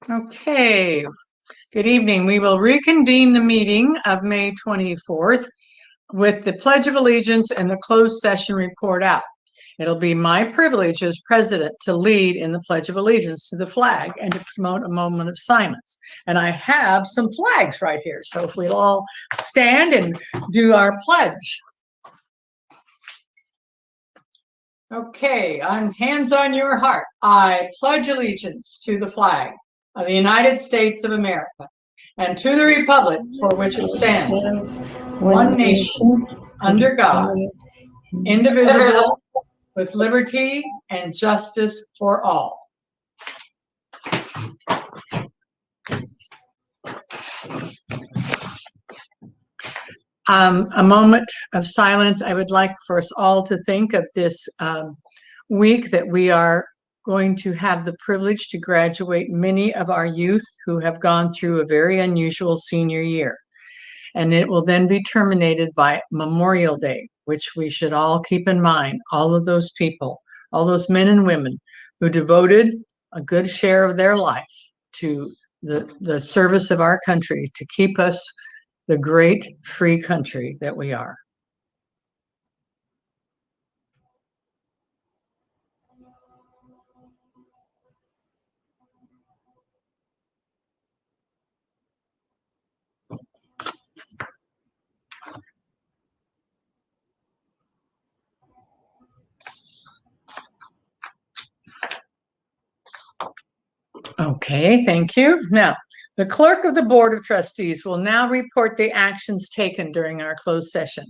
Okay, good evening. We will reconvene the meeting of May 24th with the Pledge of Allegiance and the closed session report out. It'll be my privilege as president to lead in the Pledge of Allegiance to the flag and to promote a moment of silence. And I have some flags right here. So if we'll all stand and do our pledge. Okay, on hands on your heart, I pledge allegiance to the flag of the United States of America and to the republic for which it stands, one nation, under God, indivisible, with liberty and justice for all. A moment of silence. I would like for us all to think of this week that we are going to have the privilege to graduate many of our youth who have gone through a very unusual senior year. And it will then be terminated by Memorial Day, which we should all keep in mind. All of those people, all those men and women who devoted a good share of their life to the service of our country, to keep us the great free country that we are. Okay, thank you. Now, the clerk of the Board of Trustees will now report the actions taken during our closed session.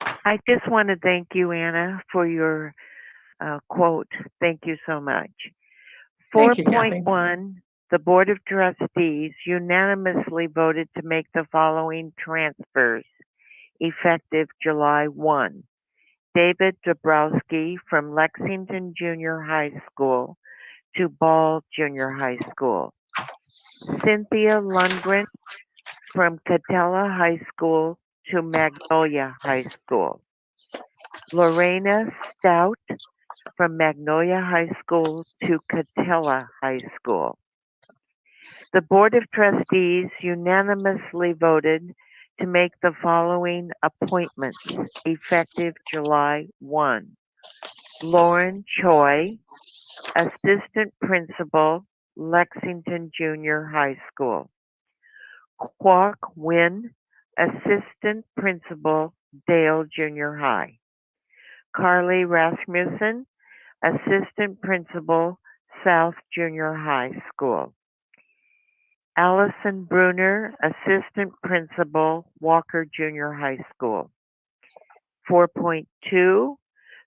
I just want to thank you, Anna, for your quote. Thank you so much. 4.1, the Board of Trustees unanimously voted to make the following transfers effective July 1. David Dabrowski from Lexington Junior High School to Ball Junior High School. Cynthia Lundgren from Catella High School to Magnolia High School. Lorena Stout from Magnolia High School to Catella High School. The Board of Trustees unanimously voted to make the following appointments effective July 1. Lauren Choi, Assistant Principal, Lexington Junior High School. Kwok Win, Assistant Principal, Dale Junior High. Carly Rasmussen, Assistant Principal, South Junior High School. Allison Bruner, Assistant Principal, Walker Junior High School. 4.2,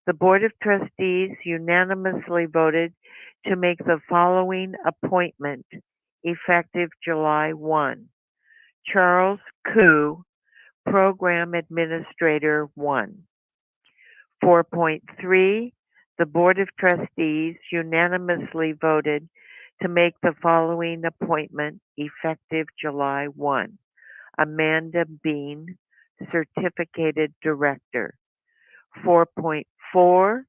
the Board of Trustees unanimously voted to make the following appointment effective July 1. Charles Koo, Program Administrator 1. 4.3, the Board of Trustees unanimously voted to make the following appointment effective July 1. Amanda Bean, Certificated Director. 4.4,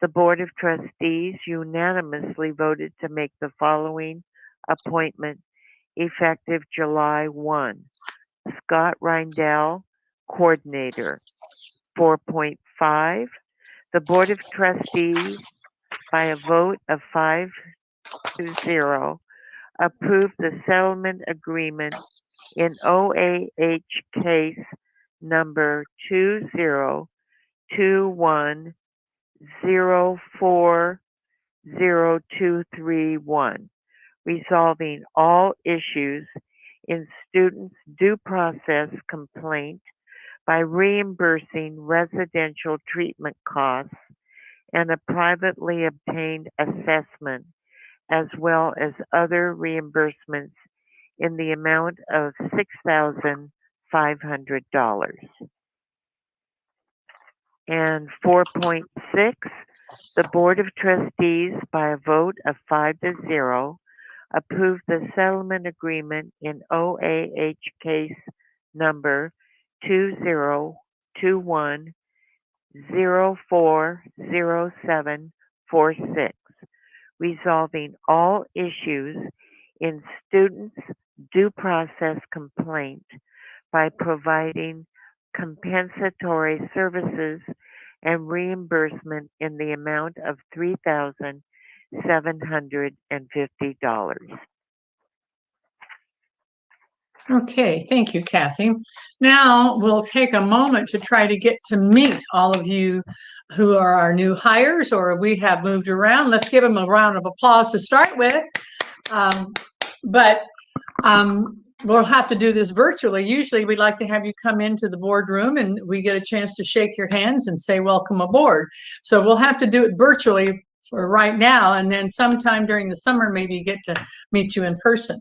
the Board of Trustees unanimously voted to make the following appointment effective July 1. Scott Reindell, Coordinator. 4.5, the Board of Trustees, by a vote of 5-0, approved the settlement agreement in OAH case number 2021040231, resolving all issues in students' due process complaint by reimbursing residential treatment costs and a privately obtained assessment, as well as other reimbursements in the amount of $6,500. And 4.6, the Board of Trustees, by a vote of 5-0, approved the settlement agreement in OAH case number 2021-040746, resolving all issues in students' due process complaint by providing compensatory services and reimbursement in the amount of $3,750. Okay, thank you, Kathy. Now we'll take a moment to try to get to meet all of you who are our new hires or we have moved around. Let's give them a round of applause to start with. But we'll have to do this virtually. Usually we like to have you come into the boardroom and we get a chance to shake your hands and say welcome aboard. So we'll have to do it virtually for right now, and then sometime during the summer maybe get to meet you in person.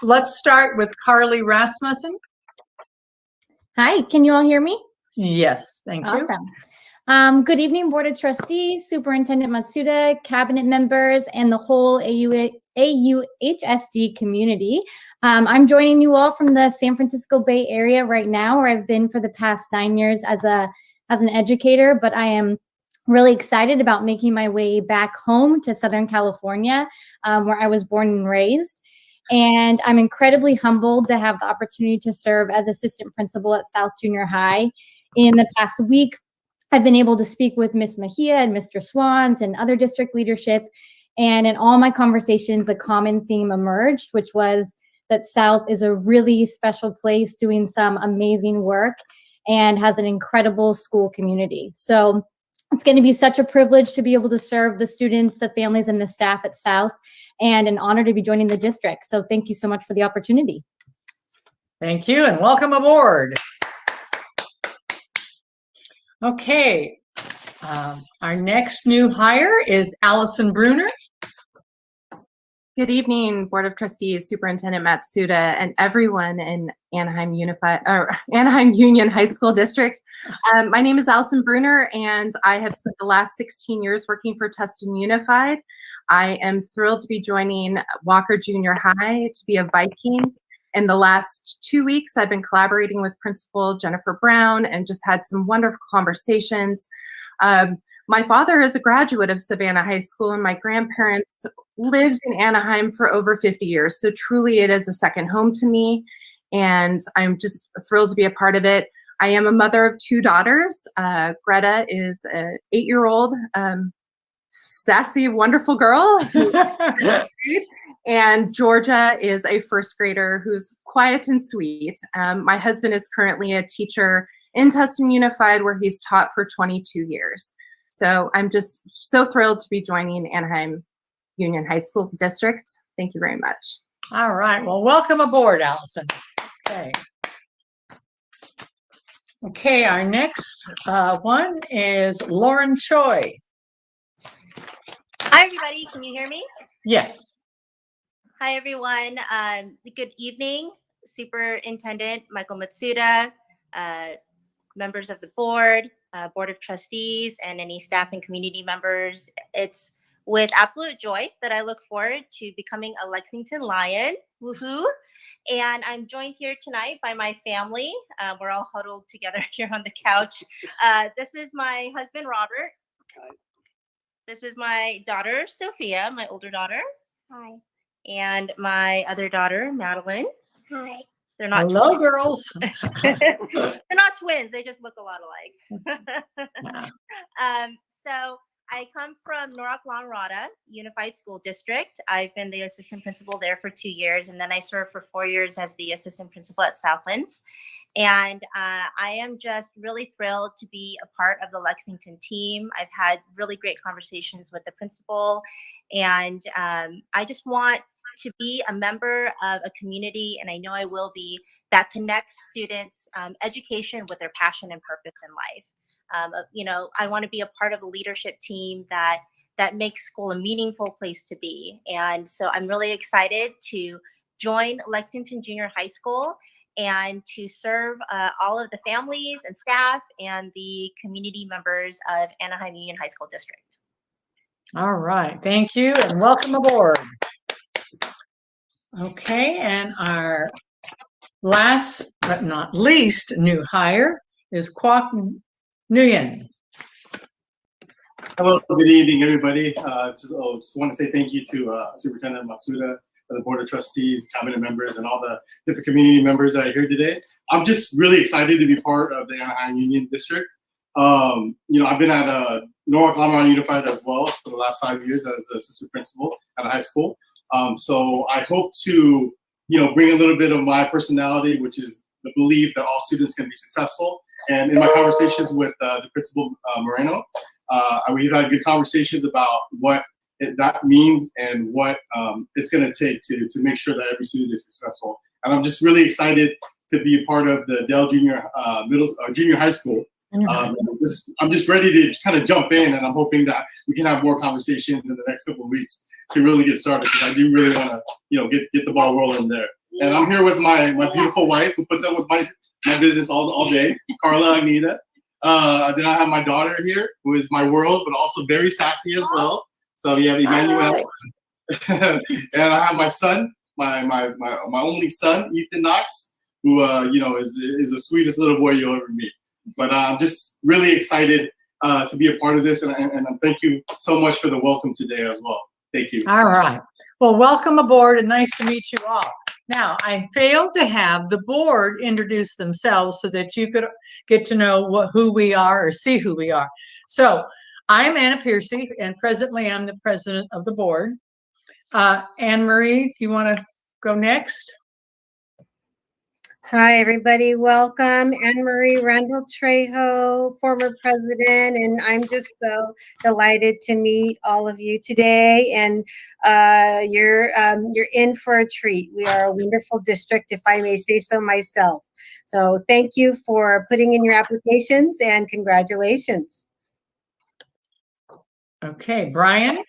Let's start with Carly Rasmussen. Hi, can you all hear me? Yes, thank you. Awesome. Good evening, Board of Trustees, Superintendent Matsuda, Cabinet members, and the whole AUHSD community. I'm joining you all from the San Francisco Bay Area right now, where I've been for the past 9 years as an educator, but I am really excited about making my way back home to Southern California, where I was born and raised. And I'm incredibly humbled to have the opportunity to serve as assistant principal at South Junior High. In the past week, I've been able to speak with Ms. Mejia and Mr. Swans and other district leadership. And in all my conversations, a common theme emerged, which was that South is a really special place doing some amazing work and has an incredible school community. So it's going to be such a privilege to be able to serve the students, the families, and the staff at South, and an honor to be joining the district. So thank you so much for the opportunity. Thank you and welcome aboard. Okay, our next new hire is Allison Bruner. Good evening, Board of Trustees, Superintendent Matsuda, and everyone in Anaheim Union High School District. My name is Allison Bruner, and I have spent the last 16 years working for Tustin Unified. I am thrilled to be joining Walker Junior High to be a Viking. In the last 2 weeks, I've been collaborating with Principal Jennifer Brown and just had some wonderful conversations. My father is a graduate of Savannah High School, and my grandparents lived in Anaheim for over 50 years. So truly it is a second home to me, and I'm just thrilled to be a part of it. I am a mother of 2 daughters. Greta is an 8-year-old, sassy, wonderful girl. And Georgia is a first grader who's quiet and sweet. My husband is currently a teacher in Tustin Unified, where he's taught for 22 years. So I'm just so thrilled to be joining Anaheim Union High School District. Thank you very much. All right, well, welcome aboard, Allison. Okay, our next one is Lauren Choi. Hi, everybody. Can you hear me? Yes. Hi, everyone. Good evening, Superintendent Michael Matsuda, members of the board, Board of Trustees, and any staff and community members. It's with absolute joy that I look forward to becoming a Lexington Lion. Woohoo! And I'm joined here tonight by my family. We're all huddled together here on the couch. This is my husband, Robert. Hi. This is my daughter, Sophia, my older daughter. Hi. And my other daughter, Madeline. Hi. They're not Hello, twins. girls. They're not twins. They just look a lot alike. Wow. So I come from Norwalk Long Rada Unified School District. I've been the assistant principal there for 2 years, and then I served for 4 years as the assistant principal at Southlands. And I am just really thrilled to be a part of the Lexington team. I've had really great conversations with the principal, and I just want to be a member of a community, and I know I will be, that connects students' education with their passion and purpose in life. I want to be a part of a leadership team that makes school a meaningful place to be. And so I'm really excited to join Lexington Junior High School and to serve all of the families and staff and the community members of Anaheim Union High School District. All right, thank you and welcome aboard. Okay, and our last but not least new hire is Kwok Nguyen. Hello, good evening, everybody. Just want to say thank you to Superintendent Matsuda, the Board of Trustees, cabinet members, and all the different community members that are here today. I'm just really excited to be part of the Anaheim Union District. I've been at Norwalk Lamar Unified as well for the last 5 years as assistant principal at a high school. So I hope to, bring a little bit of my personality, which is the belief that all students can be successful. And in my conversations with the principal, Moreno, we've had good conversations about what that means and what it's going to take to make sure that every student is successful. And I'm just really excited to be a part of the Dell Junior Junior High School. I'm just ready to kind of jump in, and I'm hoping that we can have more conversations in the next couple of weeks to really get started, because I do really want to, get the ball rolling there. And I'm here with my beautiful wife, who puts up with my business all day, Carla Agnita. Then I have my daughter here, who is my world, but also very sassy as well. So we have Emmanuel, and I have my son, my only son, Ethan Knox, who is the sweetest little boy you'll ever meet. But I'm just really excited to be a part of this, and thank you so much for the welcome today as well. Thank you. All right. Well, welcome aboard and nice to meet you all. Now, I failed to have the board introduce themselves so that you could get to know who we are or see who we are. So I'm Anna Piercy, and presently I'm the president of the board. Anne Marie, do you want to go next? Hi, everybody. Welcome. Anne Marie Randall Trejo, former president, and I'm just so delighted to meet all of you today. And you're in for a treat. We are a wonderful district, if I may say so myself. So thank you for putting in your applications, and congratulations. Okay, Brian.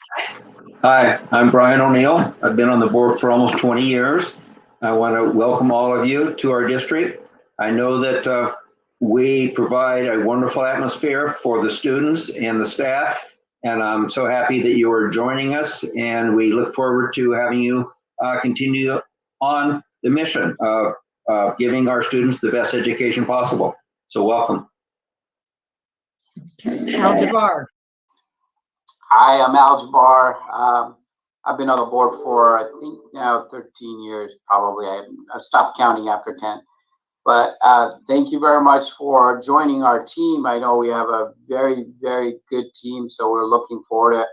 Hi, I'm Brian O'Neill. I've been on the board for almost 20 years. I want to welcome all of you to our district. I know that we provide a wonderful atmosphere for the students and the staff, and I'm so happy that you are joining us, and we look forward to having you continue on the mission of giving our students the best education possible. So welcome. Okay, Al Jabbar. Hi, I'm Al Jabbar. I've been on the board for, I think now 13 years, probably. I stopped counting after 10. But thank you very much for joining our team. I know we have a very, very good team, so we're looking forward to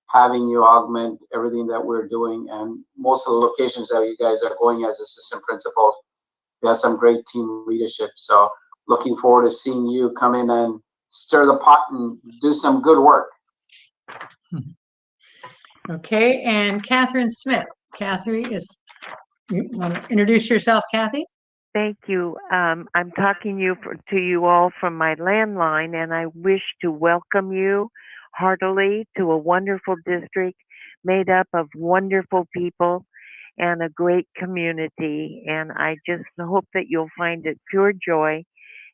having you augment everything that we're doing. And most of the locations that you guys are going as assistant principals, we have some great team leadership. So looking forward to seeing you come in and stir the pot and do some good work. Okay, and Catherine Smith. Kathy you want to introduce yourself, Kathy? Thank you. I'm talking to you all from my landline, and I wish to welcome you heartily to a wonderful district made up of wonderful people and a great community. And I just hope that you'll find it pure joy,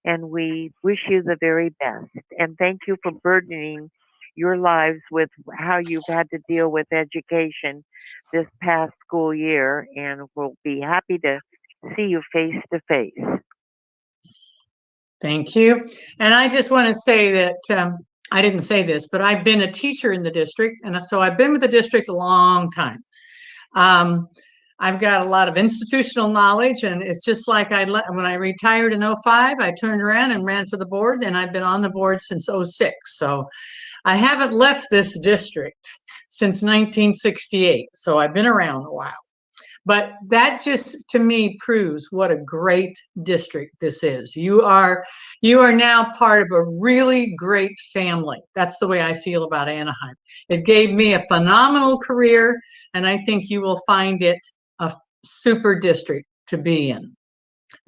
and we wish you the very best. And thank you for burdening your lives with how you've had to deal with education this past school year, and we'll be happy to see you face to face. Thank you. And I just want to say that I didn't say this, but I've been a teacher in the district, and so I've been with the district a long time. I've got a lot of institutional knowledge, and it's just like when I retired in 05, I turned around and ran for the board, and I've been on the board since 06. So I haven't left this district since 1968, so I've been around a while. But that just, to me, proves what a great district this is. You are now part of a really great family. That's the way I feel about Anaheim. It gave me a phenomenal career, and I think you will find it a super district to be in.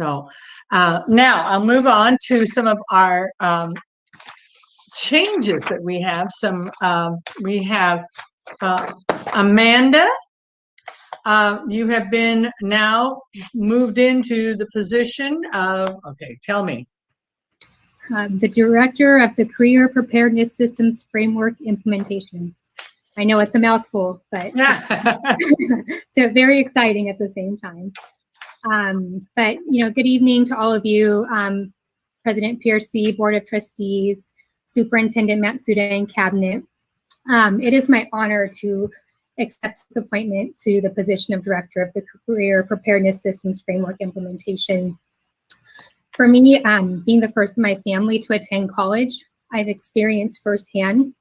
So now I'll move on to some of our changes that we have. We have Amanda You have been now moved into the position of, okay, tell me. The Director of the Career Preparedness Systems Framework Implementation. I know it's a mouthful, but so very exciting at the same time. But good evening to all of you, President Piercy, Board of Trustees, Superintendent Matsuda, and Cabinet. It is my honor to accept this appointment to the position of Director of the Career Preparedness Systems Framework Implementation. For me, being the first in my family to attend college, I've experienced firsthand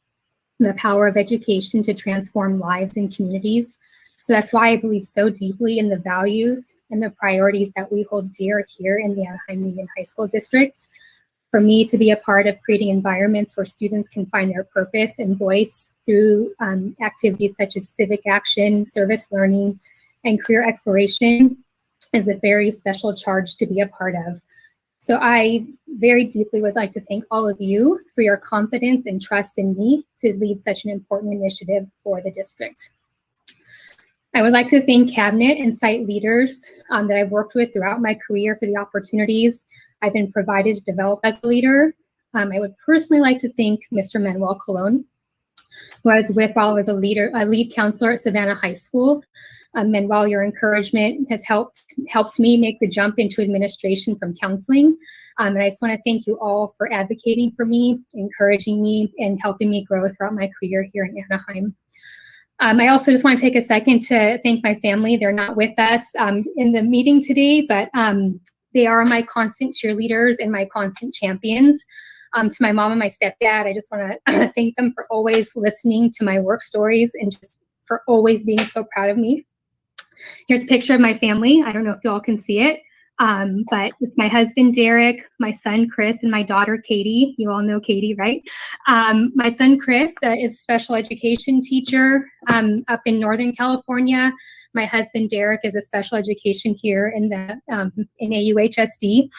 the power of education to transform lives and communities. So that's why I believe so deeply in the values and the priorities that we hold dear here in the Anaheim Union High School District. For me to be a part of creating environments where students can find their purpose and voice through activities such as civic action, service learning, and career exploration is a very special charge to be a part of. So I very deeply would like to thank all of you for your confidence and trust in me to lead such an important initiative for the district. I would like to thank Cabinet and site leaders that I've worked with throughout my career for the opportunities I've been provided to develop as a leader. I would personally like to thank Mr. Manuel Colon, who I was with while I was a lead counselor at Savannah High School. Manuel, your encouragement has helped me make the jump into administration from counseling. And I just want to thank you all for advocating for me, encouraging me, and helping me grow throughout my career here in Anaheim. I also just want to take a second to thank my family. They're not with us in the meeting today, but they are my constant cheerleaders and my constant champions. To my mom and my stepdad, I just want to thank them for always listening to my work stories and just for always being so proud of me. Here's a picture of my family. I don't know if you all can see it, but it's my husband, Derek, my son, Chris, and my daughter, Katie. You all know Katie, right? My son, Chris, is a special education teacher up in Northern California. My husband, Derek, is a special education here in AUHSD.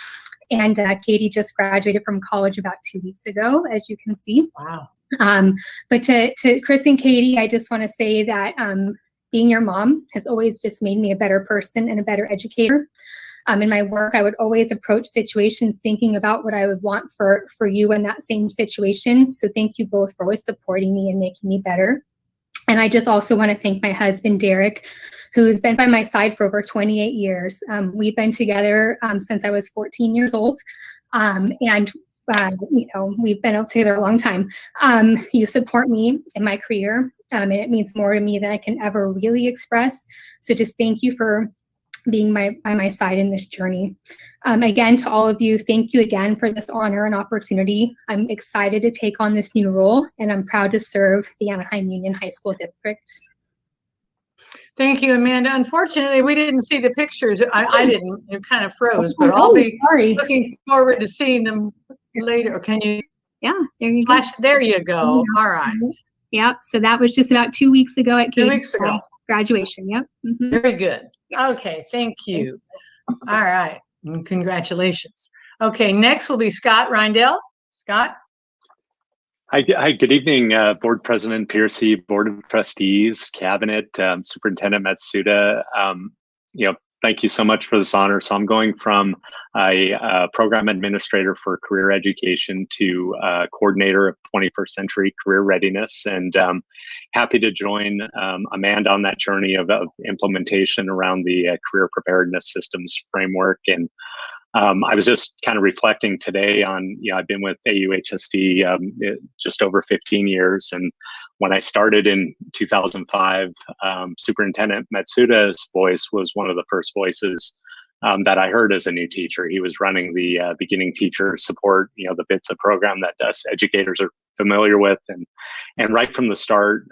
And Katie just graduated from college about 2 weeks ago, as you can see. Wow. But to Chris and Katie, I just want to say that being your mom has always just made me a better person and a better educator. In my work, I would always approach situations thinking about what I would want for you in that same situation. So thank you both for always supporting me and making me better. And I just also want to thank my husband, Derek, who's been by my side for over 28 years. We've been together since I was 14 years old. We've been together a long time. You support me in my career, and it means more to me than I can ever really express. So just thank you for being by my side in this journey. Again, to all of you, thank you again for this honor and opportunity. I'm excited to take on this new role, and I'm proud to serve the Anaheim Union High School District. Thank you, Amanda. Unfortunately, we didn't see the pictures. I didn't. It kind of froze, but I'll be looking forward to seeing them later. Can you? Yeah, there you flash? go. There you go. All right. Yep. So that was just about 2 weeks ago at 2 weeks ago. Graduation. Yep. Mm-hmm. Very good. Okay. Thank you. All right. And congratulations. Okay. Next will be Scott Reindell. Scott. Hi, good evening, Board President Piercy, Board of Trustees, Cabinet, Superintendent Matsuda. Thank you so much for this honor. So I'm going from a program administrator for career education to coordinator of 21st century career readiness, and happy to join Amanda on that journey of implementation around the career preparedness systems framework. And I was just kind of reflecting today on, I've been with AUHSD just over 15 years. And when I started in 2005, Superintendent Matsuda's voice was one of the first voices that I heard as a new teacher. He was running the beginning teacher support, the BITSA program that us educators are familiar with. And right from the start,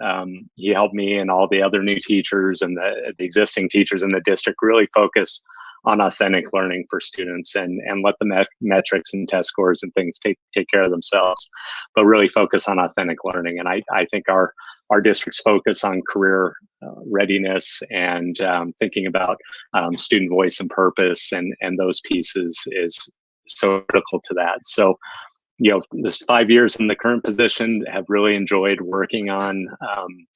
he helped me and all the other new teachers and the existing teachers in the district really focus on authentic learning for students and let the metrics and test scores and things take care of themselves, but really focus on authentic learning. And I think our district's focus on career readiness and thinking about student voice and purpose and those pieces is so critical to that. So this 5 years in the current position, have really enjoyed working on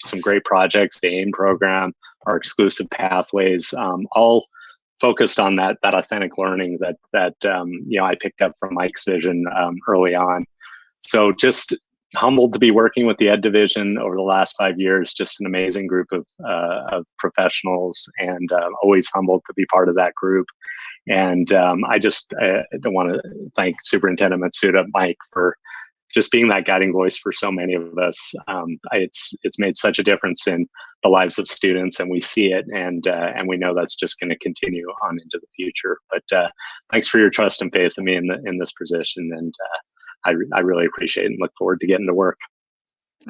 some great projects, the AIM program, our exclusive pathways, all focused on that authentic learning that I picked up from Mike's vision early on. So just humbled to be working with the Ed Division over the last 5 years. Just an amazing group of professionals, and always humbled to be part of that group. And I want to thank Superintendent Matsuda, Mike, for just being that guiding voice for so many of us. It's made such a difference in the lives of students, and we see it, and we know that's just going to continue on into the future. But thanks for your trust and faith in me in this position, and I really appreciate it and look forward to getting to work.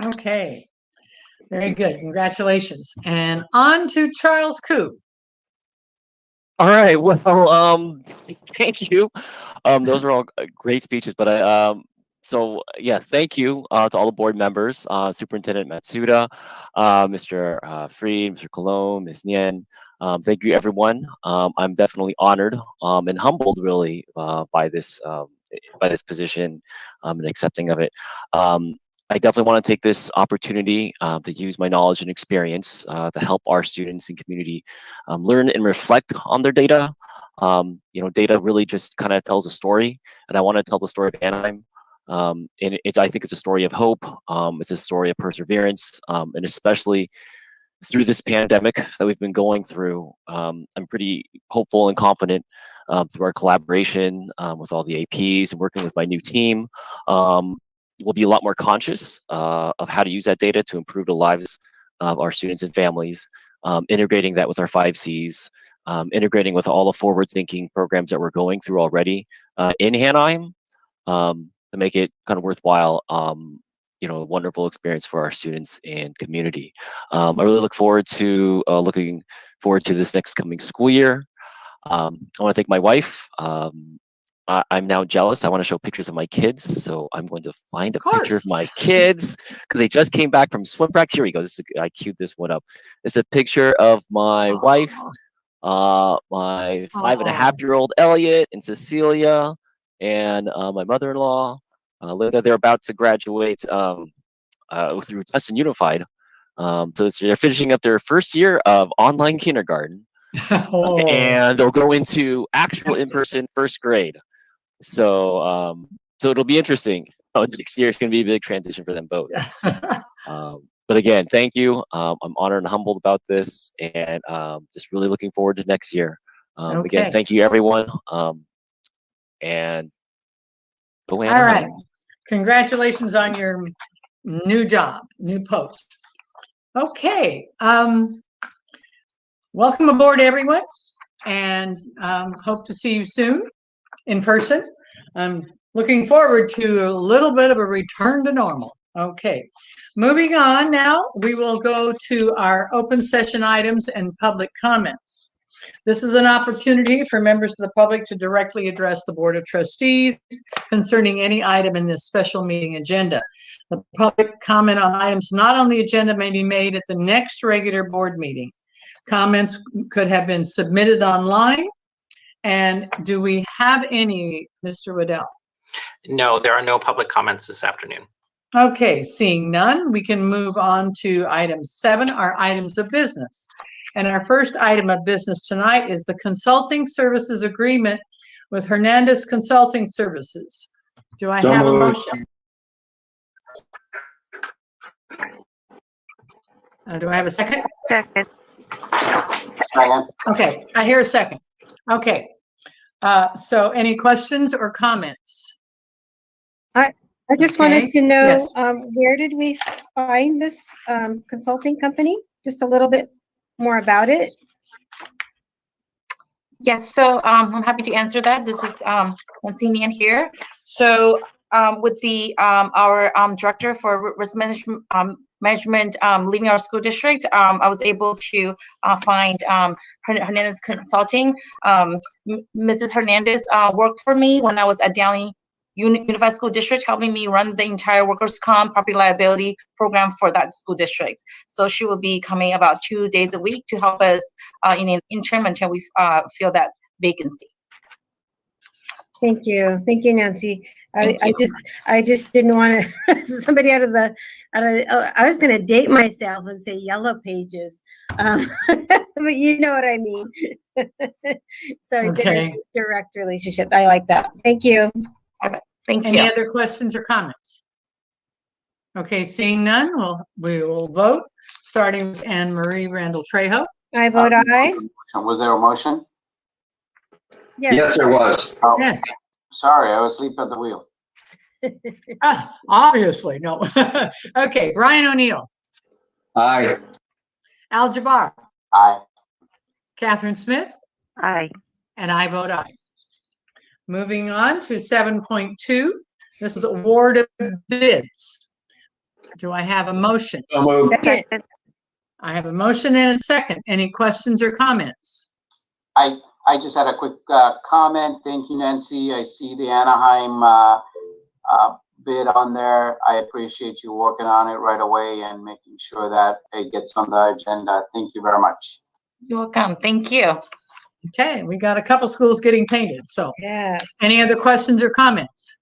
Okay, very good. Congratulations. And on to Charles Koo. All right. Well, thank you. Those are all great speeches, but so yeah, thank you to all the board members, Superintendent Matsuda, Mr. Freed, Mr. Colon, Ms. Nien. Thank you, everyone. I'm definitely honored and humbled, really, by this position and accepting of it. I definitely want to take this opportunity to use my knowledge and experience to help our students and community learn and reflect on their data. Data really just kind of tells a story, and I want to tell the story of Anaheim. And I think it's a story of hope. It's a story of perseverance, and especially through this pandemic that we've been going through. I'm pretty hopeful and confident through our collaboration with all the APs and working with my new team. We'll be a lot more conscious of how to use that data to improve the lives of our students and families, integrating that with our 5 Cs, integrating with all the forward-thinking programs that we're going through already in Anaheim to make it kind of worthwhile, a wonderful experience for our students and community. I really look forward to this next coming school year. I want to thank my wife. I'm now jealous. I want to show pictures of my kids, so I'm going to find a picture of my kids because they just came back from swim practice. Here we go. I queued this one up. It's a picture of my wife, my 5.5-year-old Elliot and Cecilia, and my mother-in-law, Linda. They're about to graduate through Tustin Unified. So they're finishing up their first year of online kindergarten, and they'll go into actual in-person first grade. So it'll be interesting. Next year it's going to be a big transition for them both. But again, thank you. I'm honored and humbled about this, and just really looking forward to next year. Again, thank you, everyone. And go Anaheim. All right. Congratulations on your new job, new post. Okay. Welcome aboard, everyone, and hope to see you soon in person. I'm looking forward to a little bit of a return to normal. Okay, moving on now, we will go to our open session items and public comments. This is an opportunity for members of the public to directly address the Board of Trustees concerning any item in this special meeting agenda. The public comment on items not on the agenda may be made at the next regular board meeting. Comments could have been submitted online. And do we have any, Mr. Waddell? No, there are no public comments this afternoon. Okay, seeing none, we can move on to item 7, our items of business. And our first item of business tonight is the consulting services agreement with Hernandez Consulting Services. Do I have a motion? Do I have a second? Second. Okay, I hear a second. Okay, so any questions or comments? I just wanted to know, Yes. Where did we find this consulting company? Just a little bit more about it. Yes, so I'm happy to answer that. This is Monsinian here. So with the our director for risk management leaving our school district, I was able to find Hernandez Consulting. Mrs. Hernandez worked for me when I was at Downey Unified School District, helping me run the entire workers' comp property liability program for that school district. So she will be coming about 2 days a week to help us in an interim until we fill that vacancy. Thank you, Nancy. I Thank you. I just didn't want to somebody out of I was going to date myself and say yellow pages, but you know what I mean. So Okay. direct relationship. I like that. Thank you. Thank Any you. other questions or comments? Okay, seeing none, we will vote, starting with Anne Marie Randall Trejo. I vote aye. Was there a motion? Yes, there was. Oh, Yes. sorry, I was asleep at the wheel. Obviously, no. Okay, Brian O'Neill, Aye. Al Jabbar, Aye. Catherine Smith, Aye. and I vote aye. Moving on to 7.2, this is award of bids. Do I have a motion? So moved. Second. I have a motion and a second. Any questions or comments? I just had a quick comment. Thank you, Nancy. I see the Anaheim bid on there. I appreciate you working on it right away and making sure that it gets on the agenda. Thank you very much. You're welcome. Thank you. Okay, we got a couple schools getting painted. So Yes. any other questions or comments?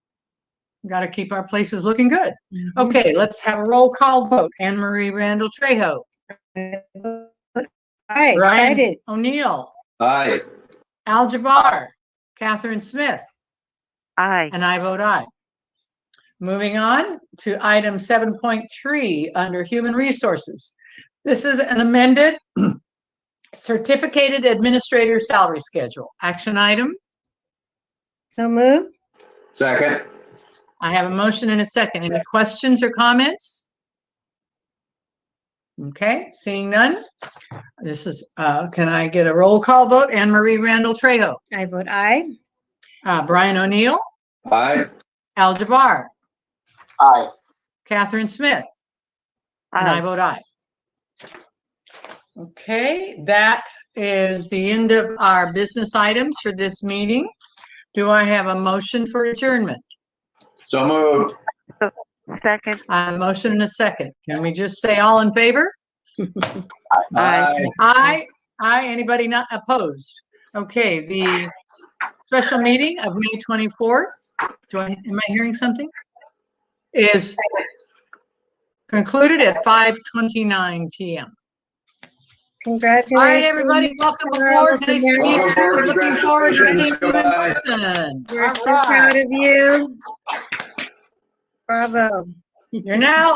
We got to keep our places looking good. Okay, let's have a roll call vote. Anne Marie Randall Trejo. Aye, Brian excited. O'Neill. Aye. Al Jabbar. Catherine Smith. Aye. And I vote aye. Moving on to item 7.3 under Human Resources. This is an amended certificated administrator salary schedule. Action item. So moved. Second. I have a motion and a second. Any questions or comments? Okay, seeing none. This is, can I get a roll call vote? Anne Marie Randall Trejo. I vote aye. Brian O'Neill. Aye. Al Jabbar. Aye. Catherine Smith. And I vote aye. Okay, that is the end of our business items for this meeting. Do I have a motion for adjournment? So moved. Second. I have a motion and a second. Can we just say all in favor? Aye. Aye. Aye. Anybody not opposed? Okay, the special meeting of May 24th, am I hearing something? Is concluded at 5:29 p.m. Congratulations. All right, everybody, welcome aboard. Nice to meet you. We're looking forward to seeing you in person. We're All so right. proud of you. Bravo. You're now